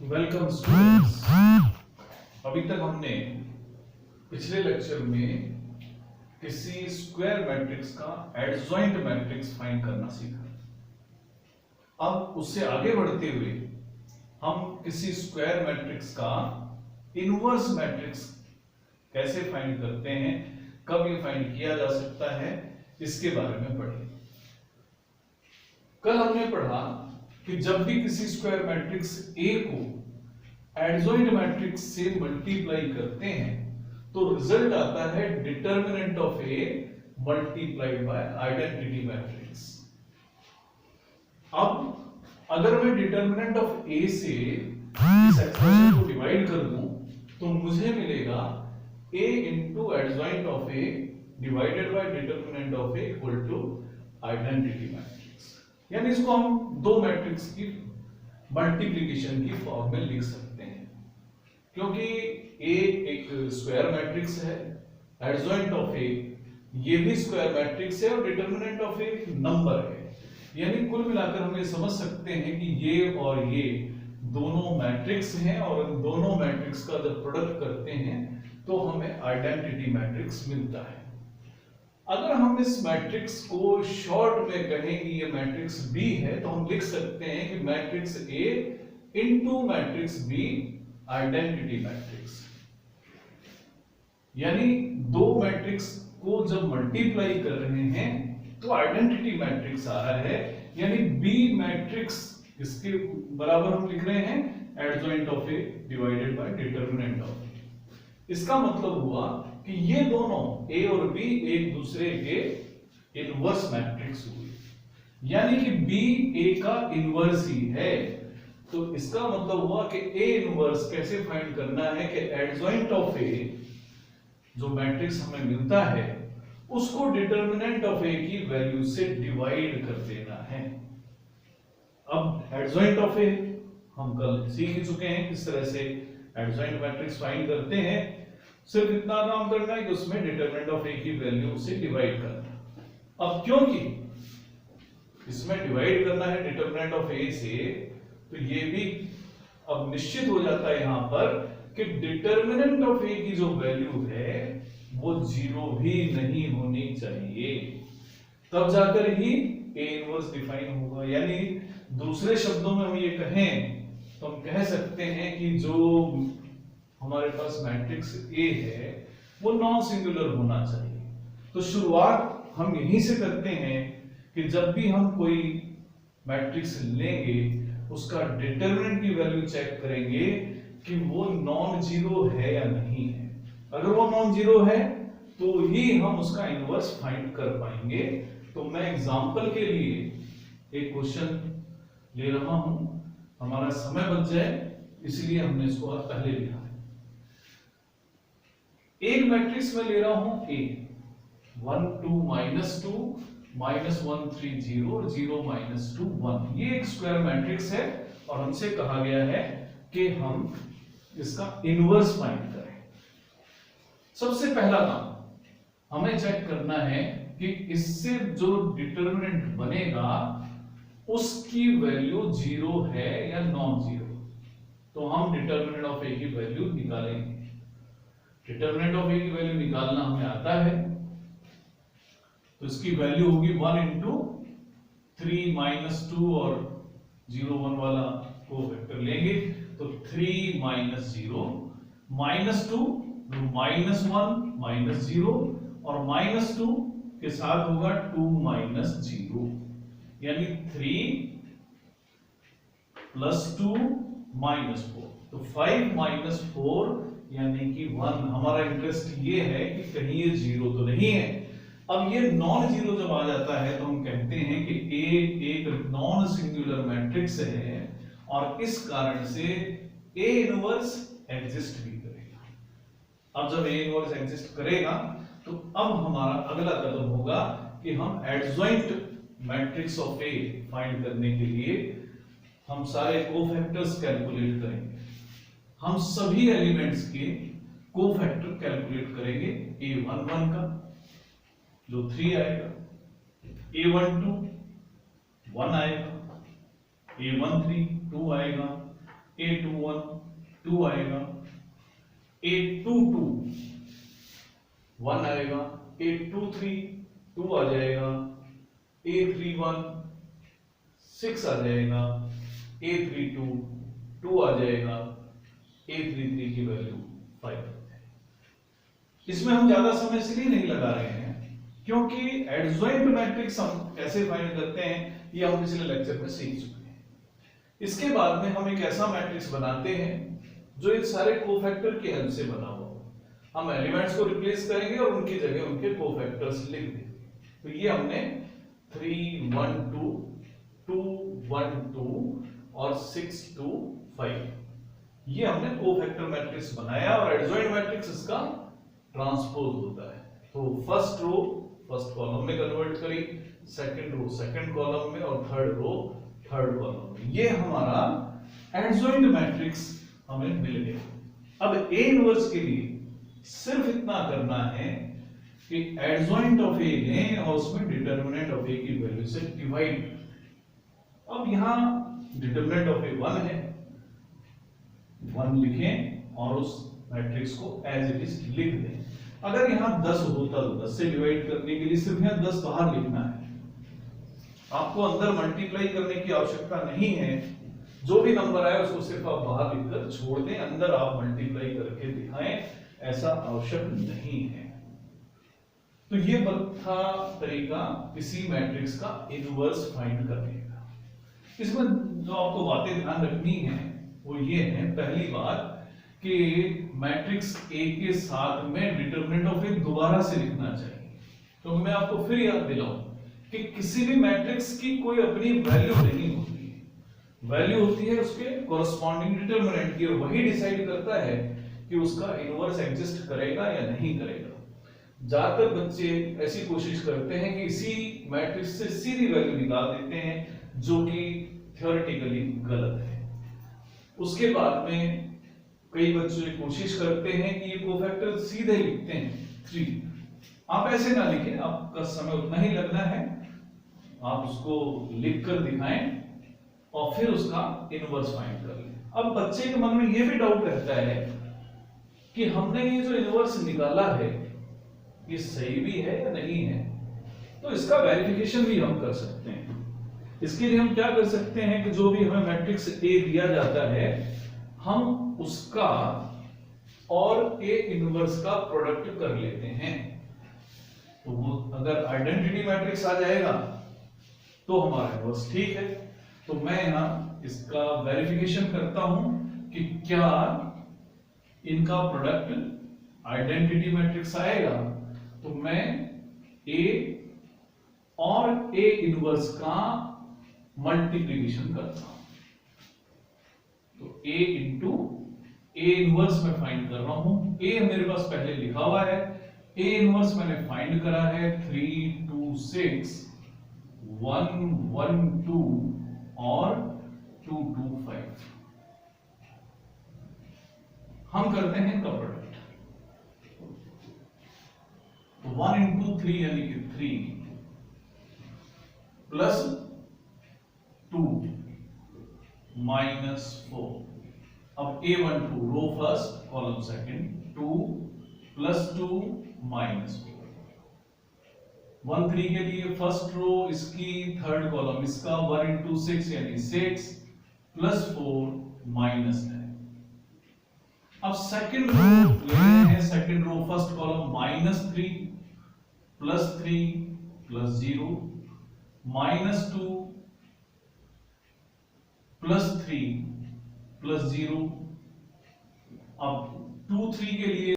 Welcome students. अभी तक हमने पिछले लेक्चर में किसी स्क्वायर मैट्रिक्स का एडजॉइंट मैट्रिक्स फाइंड करना सीखा। अब उससे आगे बढ़ते हुए हम किसी स्क्वायर मैट्रिक्स का इनवर्स मैट्रिक्स कैसे फाइंड करते हैं, कब ये फाइंड किया जा सकता है, इसके बारे में पढ़ें। कल हमने पढ़ा कि जब भी किसी स्क्वायर मैट्रिक्स ए को एडजॉइंट मैट्रिक्स से मल्टीप्लाई करते हैं तो रिजल्ट आता है determinant of A multiplied by identity matrix. अब अगर मैं डिटर्मिनेंट ऑफ ए से इस एक्सप्रेशन को डिवाइड कर दूं तो मुझे मिलेगा a into adjoint of A divided by determinant of A equal to identity matrix. यानी इसको हम दो मैट्रिक्स की मल्टीप्लिकेशन की फॉर्म में लिख सकते हैं, क्योंकि ए एक स्क्वायर मैट्रिक्स है, एडजॉइंट ऑफ ए ये भी स्क्वायर मैट्रिक्स है और डिटर्मिनेंट ऑफ ए नंबर है। यानी कुल मिलाकर हम ये समझ सकते हैं कि ये और ये दोनों मैट्रिक्स हैं और इन दोनों मैट्रिक्स का जब प्रोडक्ट करते हैं तो हमें आइडेंटिटी मैट्रिक्स मिलता है। अगर हम इस मैट्रिक्स को शॉर्ट में कहें कि ये मैट्रिक्स बी है तो हम लिख सकते हैं कि matrix A into matrix B identity matrix. यानी दो मैट्रिक्स को जब मल्टीप्लाई कर रहे हैं तो आइडेंटिटी मैट्रिक्स आ रहा है। यानी बी मैट्रिक्स इसके बराबर हम लिख रहे हैं adjoint of A divided by determinant of A. इसका मतलब हुआ कि ये दोनों ए और बी एक दूसरे के इनवर्स मैट्रिक्स हुए, यानी कि बी ए का इनवर्स ही है। तो इसका मतलब हुआ कि ए इनवर्स कैसे फाइंड करना है कि एडजॉइंट ऑफ ए जो मैट्रिक्स हमें मिलता है उसको डिटर्मिनेंट ऑफ ए की वैल्यू से डिवाइड कर देना है। अब एडजॉइंट ऑफ ए हम कल सीख ही चुके हैं किस तरह से एडजॉइंट मैट्रिक्स फाइंड करते हैं। सिर्फ इतना काम करना है कि उसमें डिटरमिनेंट ऑफ ए की वैल्यू से डिवाइड करना। अब क्योंकि इसमें डिवाइड करना है डिटरमिनेंट ऑफ ए से, तो ये भी अब निश्चित हो जाता है यहां पर कि डिटरमिनेंट ऑफ ए की जो वैल्यू है वो जीरो भी नहीं होनी चाहिए, तब जाकर ही ए इनवर्स डिफाइन होगा। यानी दूसरे शब्दों में हम ये कहें तो हम कह सकते हैं कि जो हमारे पास मैट्रिक्स ए है वो नॉन सिंगुलर होना चाहिए। तो शुरुआत हम यहीं से करते हैं कि जब भी हम कोई मैट्रिक्स लेंगे उसका डिटरमिनेंट की वैल्यू चेक करेंगे कि वो नॉन जीरो है या नहीं है। अगर वो नॉन जीरो है तो ही हम उसका इनवर्स फाइंड कर पाएंगे। तो मैं एग्जांपल के लिए एक क्वेश्चन ले रहा हूं, हमारा समय बच जाए इसलिए हमने इसको आज पहले लिखा है। एक मैट्रिक्स में ले रहा हूं ए 1 2 -2 -1 3 0 0 -2 1। ये एक स्क्वायर मैट्रिक्स है और हमसे कहा गया है कि हम इसका इनवर्स फाइंड करें। सबसे पहला काम हमें चेक करना है कि इससे जो डिटरमिनेंट बनेगा उसकी वैल्यू जीरो है या नॉन जीरो। तो हम डिटरमिनेंट ऑफ ए की वैल्यू निकालेंगे। डिटरमिनेंट ऑफ ए की वैल्यू निकालना हमें आता है, तो इसकी वैल्यू होगी 1 इंटू 3 -2 और 0 1 वाला को वेक्टर लेंगे तो 3 -0 -2 -1 -0 और -2 के साथ होगा 2 -0, यानी 3 + 2 -4। तो 5 -4 यानी कि 1। हमारा इंटरेस्ट ये है कि कहीं ये जीरो तो नहीं है। अब ये नॉन जीरो जब आ जाता है तो हम कहते हैं कि ए एक नॉन सिंगुलर मैट्रिक्स है और इस कारण से ए इनवर्स एग्जिस्ट भी करेगा। अब जब ए इनवर्स एग्जिस्ट करेगा तो अब हमारा अगला कदम होगा कि हम adjoint matrix of A find करने के लिए हम सारे कोफैक्टर्स कैलकुलेट करेंगे। हम सभी एलिमेंट्स के कोफैक्टर कैलकुलेट करेंगे। a11 का जो 3 आएगा, a12 1 आएगा, a13 2 आएगा, A21 2 आएगा, A22 1 आएगा, A23 2 आ जाएगा, A31 6 आ जाएगा, A32 2 आ जाएगा, A33 की वैल्यू 5 आ जाएगी। इसमें हम ज्यादा समय इसलिए नहीं लगा रहे हैं क्योंकि एडजॉइंट मैट्रिक्स हम कैसे फाइंड करते हैं ये हम पिछले लेक्चर में सीख चुके हैं। इसके बाद में हम एक ऐसा मैट्रिक्स बनाते हैं जो इन सारे कोफैक्टर की हेल्प से बना हुआ हो। हम एलिमेंट्स को रिप्लेस करेंगे और उनकी जगह उनके कोफैक्टर्स लिख देंगे। तो ये हमने 3 1 2 2 1 2 और 6 2 5 ये हमने कोफैक्टर मैट्रिक्स बनाया और एडजॉइंट मैट्रिक्स इसका ट्रांसपोज होता है। तो फर्स्ट रो फर्स्ट कॉलम में कन्वर्ट करी, सेकंड रो सेकंड कॉलम में और थर्ड रो थर्ड कॉलम में। ये हमारा एडजॉइंट मैट्रिक्स हमें मिल गया। अब ए इनवर्स के लिए सिर्फ इतना करना है कि एडजॉइंट ऑफ ए लें और उसमें डिटरमिनेंट ऑफ ए की वैल्यू से डिवाइड। अब यहां डिटरमिनेंट ऑफ ए 1 है, 1 लिखें और उस मैट्रिक्स को एज इट इज लिख दें। अगर यहां 10 होता तो 10 से डिवाइड करने के लिए सिर्फ यहां 10 बाहर लिखना है, आपको अंदर मल्टीप्लाई करने की आवश्यकता नहीं है। जो भी नंबर आए उसको सिर्फ आप बाहर लिखकर छोड़ दें, अंदर आप मल्टीप्लाई करके दिखाएं, ऐसा आवश्यक नहीं है। तो ये था तरीका किसी मैट्रिक्स का इनवर्स फाइंड करने का। इसमें जो आपको बातें ध्यान रखनी है वो ये है, पहली बात कि मैट्रिक्स ए के साथ में डिटरमिनेंट ऑफ ए दोबारा से लिखना चाहिए। तो मैं आपको फिर याद दिलाऊं कि किसी भी मैट्रिक्स की कोई अपनी वैल्यू नहीं होती है, वैल्यू होती है उसके कोरस्पॉन्डिंग डिटरमिनेंट की, और वही डिसाइड करता है कि उसका इनवर्स एग्जिस्ट करेगा या नहीं करेगा। ज्यादातर बच्चे ऐसी कोशिश करते हैं कि इसी मैट्रिक्स से सीधी वैल्यू निकाल देते हैं, जो कि थ्योरेटिकली गलत है। उसके बाद में कई बच्चे कोशिश करते हैं कि ये कोफैक्टर सीधे लिखते हैं 3। आप ऐसे ना लिखें, आपका समय उतना ही लगना है, आप उसको लिखकर दिखाएं और फिर उसका इनवर्स फाइंड कर लें। अब बच्चे के मन में ये भी डाउट रहता है कि हमने ये जो इनवर्स निकाला है ये सही भी है या नहीं है, तो इसका वेरिफिकेशन भी हम कर सकते हैं। इसके लिए हम क्या कर सकते हैं कि जो भी हमें मैट्रिक्स ए दिया जाता है हम उसका और ए इनवर्स का प्रोडक्ट कर लेते हैं। तो वो अगर आइडेंटिटी मैट्रिक्स आ जाएगा तो हमारा इनवर्स ठीक है। तो मैं यहां इसका वेरिफिकेशन करता हूं कि क्या इनका प्रोडक्ट आइडेंटिटी मैट्रिक्स आएगा, तो मैं ए और ए इनवर्स का मल्टीप्लिकेशन करता हूं। तो a इंटू ए इनवर्स में फाइंड कर रहा हूं। a मेरे पास पहले लिखा हुआ है, a इनवर्स मैंने फाइंड करा है 3 2 6 1 1 2 और 2 2 5। हम करते हैं इनका प्रोडक्ट। तो 1 इंटू 3 यानी कि 3 प्लस 2 माइनस 4। अब A12 row first column second 2 plus 2 minus 4। 1 3 के लिए फर्स्ट रो इसकी थर्ड कॉलम इसका 1 इंटू 6 यानी 6 प्लस 4 माइनस 10। अब सेकंड रो ले रहे हैं, second row first column minus 3 plus 3 plus 0 minus 2 plus 3 plus 0। अब 2 3 के लिए